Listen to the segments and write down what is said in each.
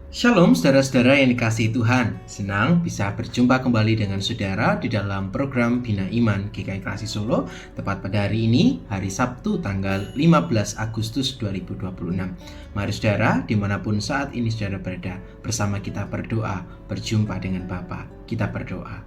Shalom saudara-saudara yang dikasihi Tuhan. Senang bisa berjumpa kembali dengan saudara di dalam program Bina Iman GKI Klasik Solo. Tepat pada hari ini, hari Sabtu tanggal 15 Agustus 2026. Mari saudara, dimanapun saat ini saudara berada, bersama kita berdoa, berjumpa dengan Bapa. Kita berdoa.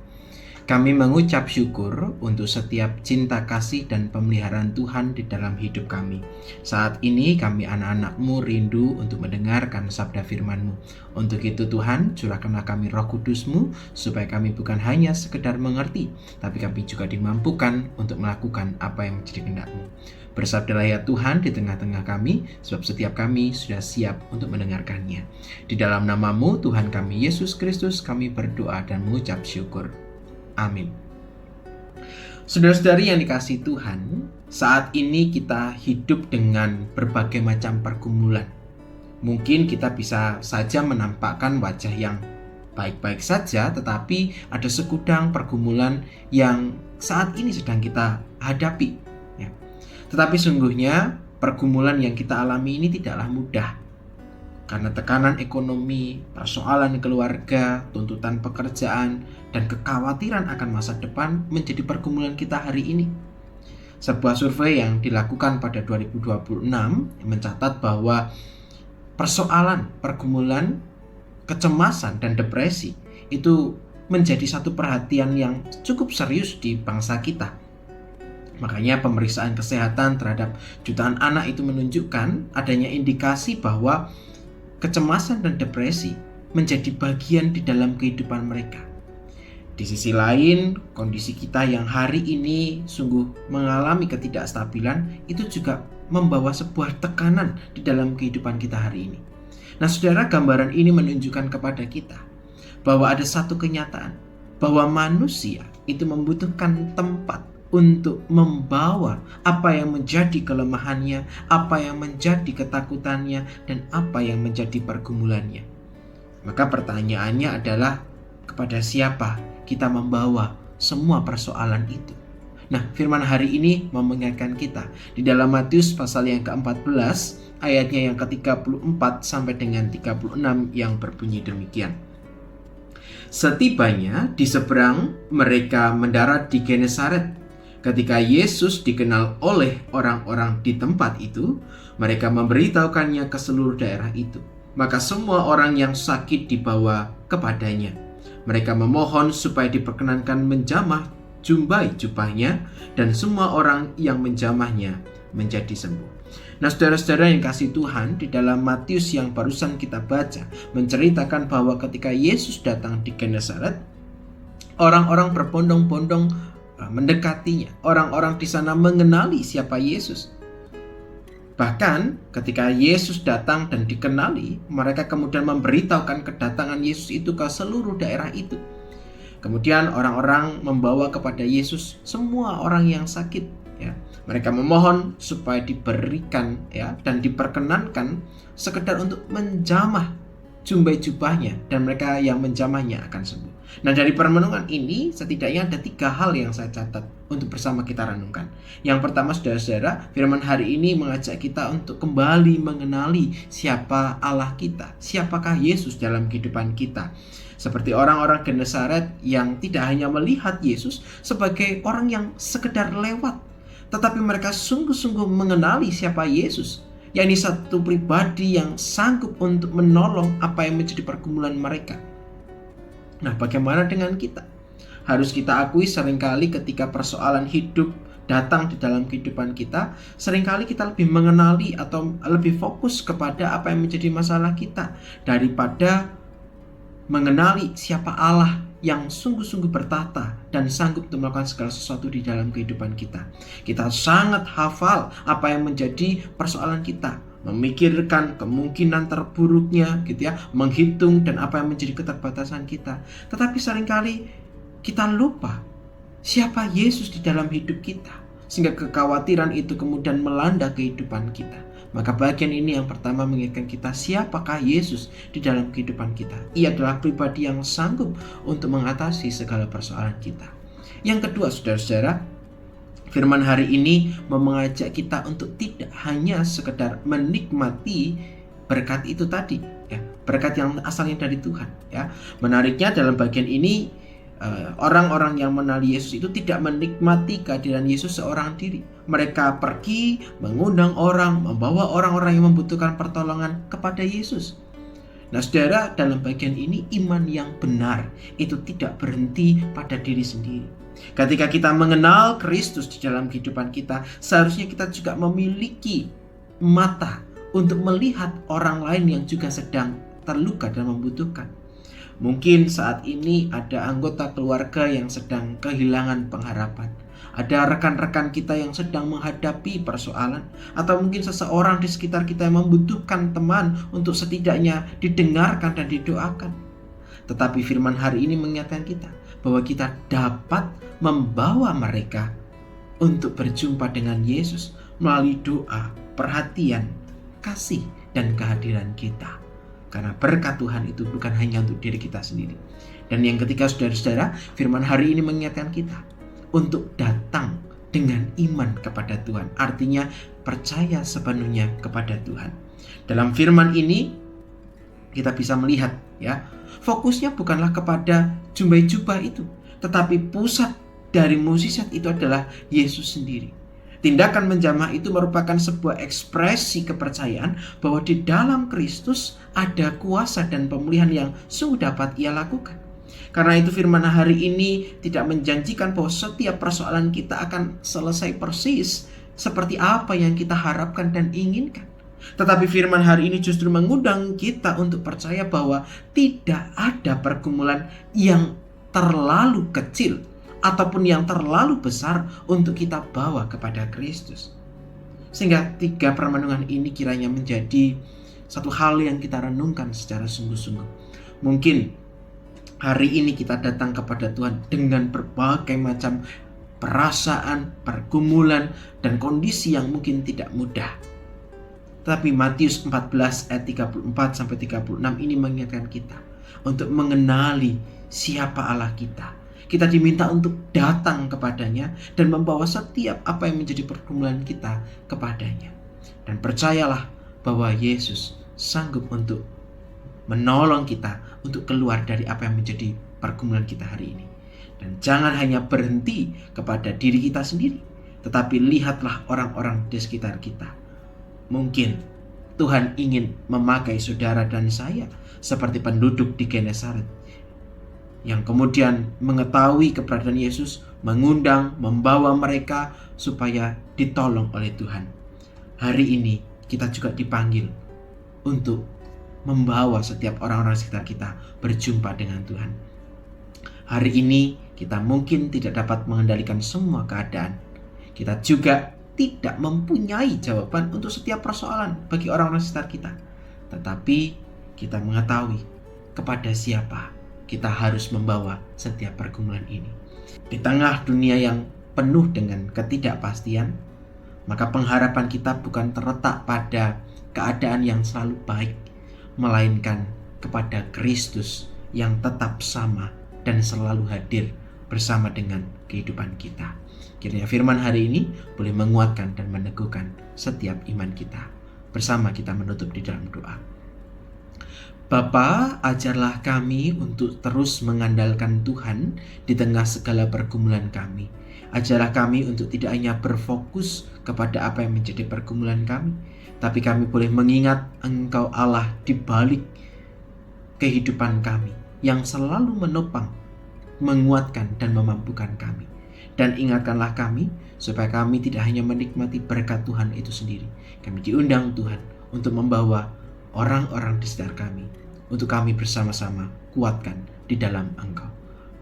Kami mengucap syukur untuk setiap cinta kasih dan pemeliharaan Tuhan di dalam hidup kami. Saat ini kami anak-anak-Mu rindu untuk mendengarkan sabda firman-Mu. Untuk itu Tuhan, curahkanlah kami Roh Kudus-Mu, supaya kami bukan hanya sekedar mengerti, tapi kami juga dimampukan untuk melakukan apa yang menjadi kehendak-Mu. Bersabdalah ya Tuhan di tengah-tengah kami, sebab setiap kami sudah siap untuk mendengarkannya. Di dalam nama-Mu Tuhan kami Yesus Kristus, kami berdoa dan mengucap syukur. Amin. Saudara-saudari yang dikasihi Tuhan, saat ini kita hidup dengan berbagai macam pergumulan. Mungkin kita bisa saja menampakkan wajah yang baik-baik saja, tetapi ada segudang pergumulan yang saat ini sedang kita hadapi. Tetapi sungguhnya pergumulan yang kita alami ini tidaklah mudah. Karena tekanan ekonomi, persoalan keluarga, tuntutan pekerjaan, dan kekhawatiran akan masa depan menjadi pergumulan kita hari ini. Sebuah survei yang dilakukan pada 2026 mencatat bahwa persoalan, pergumulan, kecemasan, dan depresi itu menjadi satu perhatian yang cukup serius di bangsa kita. Makanya pemeriksaan kesehatan terhadap jutaan anak itu menunjukkan adanya indikasi bahwa kecemasan dan depresi menjadi bagian di dalam kehidupan mereka. Di sisi lain, kondisi kita yang hari ini sungguh mengalami ketidakstabilan itu juga membawa sebuah tekanan di dalam kehidupan kita hari ini. Nah, saudara, gambaran ini menunjukkan kepada kita bahwa ada satu kenyataan, bahwa manusia itu membutuhkan tempat untuk membawa apa yang menjadi kelemahannya, apa yang menjadi ketakutannya, dan apa yang menjadi pergumulannya. Maka pertanyaannya adalah, kepada siapa kita membawa semua persoalan itu? Nah, firman hari ini mau mengingatkan kita di dalam Matius pasal yang ke-14 ayatnya yang ke-34 sampai dengan 36 yang berbunyi demikian. Setibanya di seberang, mereka mendarat di Genesaret. Ketika Yesus dikenal oleh orang-orang di tempat itu, mereka memberitahukannya ke seluruh daerah itu. Maka semua orang yang sakit dibawa kepadanya. Mereka memohon supaya diperkenankan menjamah jumbai jubahnya, dan semua orang yang menjamahnya menjadi sembuh. Nah, saudara-saudara yang kasih Tuhan, di dalam Matius yang barusan kita baca menceritakan bahwa ketika Yesus datang di Genesaret, orang-orang berbondong-bondong mendekatinya. Orang-orang di sana mengenali siapa Yesus. Bahkan ketika Yesus datang dan dikenali, mereka kemudian memberitahukan kedatangan Yesus itu ke seluruh daerah itu. Kemudian orang-orang membawa kepada Yesus semua orang yang sakit. Mereka memohon supaya diberikan dan diperkenankan sekedar untuk menjamah jumbai jubahnya, dan mereka yang menjamahnya akan sembuh. Nah, dari permenungan ini setidaknya ada 3 hal yang saya catat untuk bersama kita renungkan. Yang pertama, saudara-saudara, firman hari ini mengajak kita untuk kembali mengenali siapa Allah kita, siapakah Yesus dalam kehidupan kita. Seperti orang-orang Genesaret yang tidak hanya melihat Yesus sebagai orang yang sekedar lewat, tetapi mereka sungguh-sungguh mengenali siapa Yesus, yakni satu pribadi yang sanggup untuk menolong apa yang menjadi pergumulan mereka. Nah, bagaimana dengan kita? Harus kita akui seringkali ketika persoalan hidup datang di dalam kehidupan kita, seringkali kita lebih mengenali atau lebih fokus kepada apa yang menjadi masalah kita daripada mengenali siapa Allah yang sungguh-sungguh bertata dan sanggup untuk melakukan segala sesuatu di dalam kehidupan kita. Kita sangat hafal apa yang menjadi persoalan kita, memikirkan kemungkinan terburuknya menghitung dan apa yang menjadi keterbatasan kita. Tetapi seringkali kita lupa siapa Yesus di dalam hidup kita, sehingga kekhawatiran itu kemudian melanda kehidupan kita. Maka bagian ini yang pertama mengingatkan kita siapakah Yesus di dalam kehidupan kita. Ia adalah pribadi yang sanggup untuk mengatasi segala persoalan kita. Yang kedua, saudara-saudara, firman hari ini mengajak kita untuk tidak hanya sekedar menikmati berkat itu tadi, ya, berkat yang asalnya dari Tuhan, ya. Menariknya dalam bagian ini orang-orang yang mengenali Yesus itu tidak menikmati kehadiran Yesus seorang diri. Mereka pergi mengundang orang, membawa orang-orang yang membutuhkan pertolongan kepada Yesus. Nah, saudara, dalam bagian ini iman yang benar itu tidak berhenti pada diri sendiri. Ketika kita mengenal Kristus di dalam kehidupan kita, seharusnya kita juga memiliki mata untuk melihat orang lain yang juga sedang terluka dan membutuhkan. Mungkin saat ini ada anggota keluarga yang sedang kehilangan pengharapan. Ada rekan-rekan kita yang sedang menghadapi persoalan. Atau mungkin seseorang di sekitar kita yang membutuhkan teman untuk setidaknya didengarkan dan didoakan. Tetapi firman hari ini mengingatkan kita bahwa kita dapat membawa mereka untuk berjumpa dengan Yesus melalui doa, perhatian, kasih, dan kehadiran kita. Karena berkat Tuhan itu bukan hanya untuk diri kita sendiri. Dan yang ketiga, saudara-saudara, firman hari ini mengingatkan kita untuk datang dengan iman kepada Tuhan. Artinya percaya sepenuhnya kepada Tuhan. Dalam firman ini kita bisa melihat, ya, fokusnya bukanlah kepada jubah-jubah itu, tetapi pusat dari mukjizat itu adalah Yesus sendiri. Tindakan menjamah itu merupakan sebuah ekspresi kepercayaan bahwa di dalam Kristus ada kuasa dan pemulihan yang sungguh dapat ia lakukan. Karena itu firman hari ini tidak menjanjikan bahwa setiap persoalan kita akan selesai persis seperti apa yang kita harapkan dan inginkan. Tetapi firman hari ini justru mengundang kita untuk percaya bahwa tidak ada pergumulan yang terlalu kecil ataupun yang terlalu besar untuk kita bawa kepada Kristus. Sehingga 3 permenungan ini kiranya menjadi satu hal yang kita renungkan secara sungguh-sungguh. Mungkin hari ini kita datang kepada Tuhan dengan berbagai macam perasaan, pergumulan, dan kondisi yang mungkin tidak mudah. Tapi Matius 14 ayat 34-36 ini mengingatkan kita untuk mengenali siapa Allah kita. Kita diminta untuk datang kepadanya dan membawa setiap apa yang menjadi pergumulan kita kepadanya. Dan percayalah bahwa Yesus sanggup untuk menolong kita untuk keluar dari apa yang menjadi pergumulan kita hari ini. Dan jangan hanya berhenti kepada diri kita sendiri, tetapi lihatlah orang-orang di sekitar kita. Mungkin Tuhan ingin memakai saudara dan saya seperti penduduk di Genesaret, yang kemudian mengetahui keberadaan Yesus, mengundang, membawa mereka supaya ditolong oleh Tuhan. Hari ini kita juga dipanggil untuk membawa setiap orang-orang sekitar kita berjumpa dengan Tuhan. Hari ini kita mungkin tidak dapat mengendalikan semua keadaan. Kita juga tidak mempunyai jawaban untuk setiap persoalan bagi orang-orang sekitar kita. Tetapi kita mengetahui kepada siapa kita harus membawa setiap pergumulan ini. Di tengah dunia yang penuh dengan ketidakpastian, maka pengharapan kita bukan terletak pada keadaan yang selalu baik, melainkan kepada Kristus yang tetap sama dan selalu hadir bersama dengan kehidupan kita. Kiranya firman hari ini boleh menguatkan dan meneguhkan setiap iman kita. Bersama kita menutup di dalam doa. Bapa, ajarlah kami untuk terus mengandalkan Tuhan di tengah segala pergumulan kami. Ajarlah kami untuk tidak hanya berfokus kepada apa yang menjadi pergumulan kami, tapi kami boleh mengingat Engkau Allah di balik kehidupan kami, yang selalu menopang, menguatkan, dan memampukan kami. Dan ingatkanlah kami, supaya kami tidak hanya menikmati berkat Tuhan itu sendiri. Kami diundang Tuhan untuk membawa orang-orang di sekitar kami, untuk kami bersama-sama kuatkan di dalam Engkau.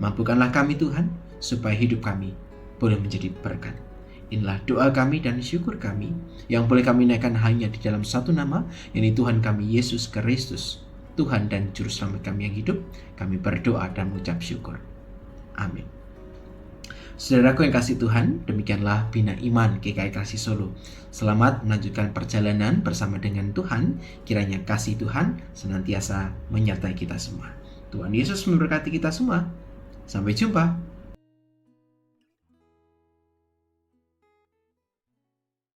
Mampukanlah kami Tuhan, supaya hidup kami boleh menjadi berkat. Inilah doa kami dan syukur kami, yang boleh kami naikkan hanya di dalam satu nama, yaitu Tuhan kami Yesus Kristus, Tuhan dan Juru Selamat kami yang hidup. Kami berdoa dan mengucap syukur. Amin. Saudaraku yang kasih Tuhan, demikianlah Bina Iman GKI Kasih Solo. Selamat melanjutkan perjalanan bersama dengan Tuhan. Kiranya kasih Tuhan senantiasa menyertai kita semua. Tuhan Yesus memberkati kita semua. Sampai jumpa.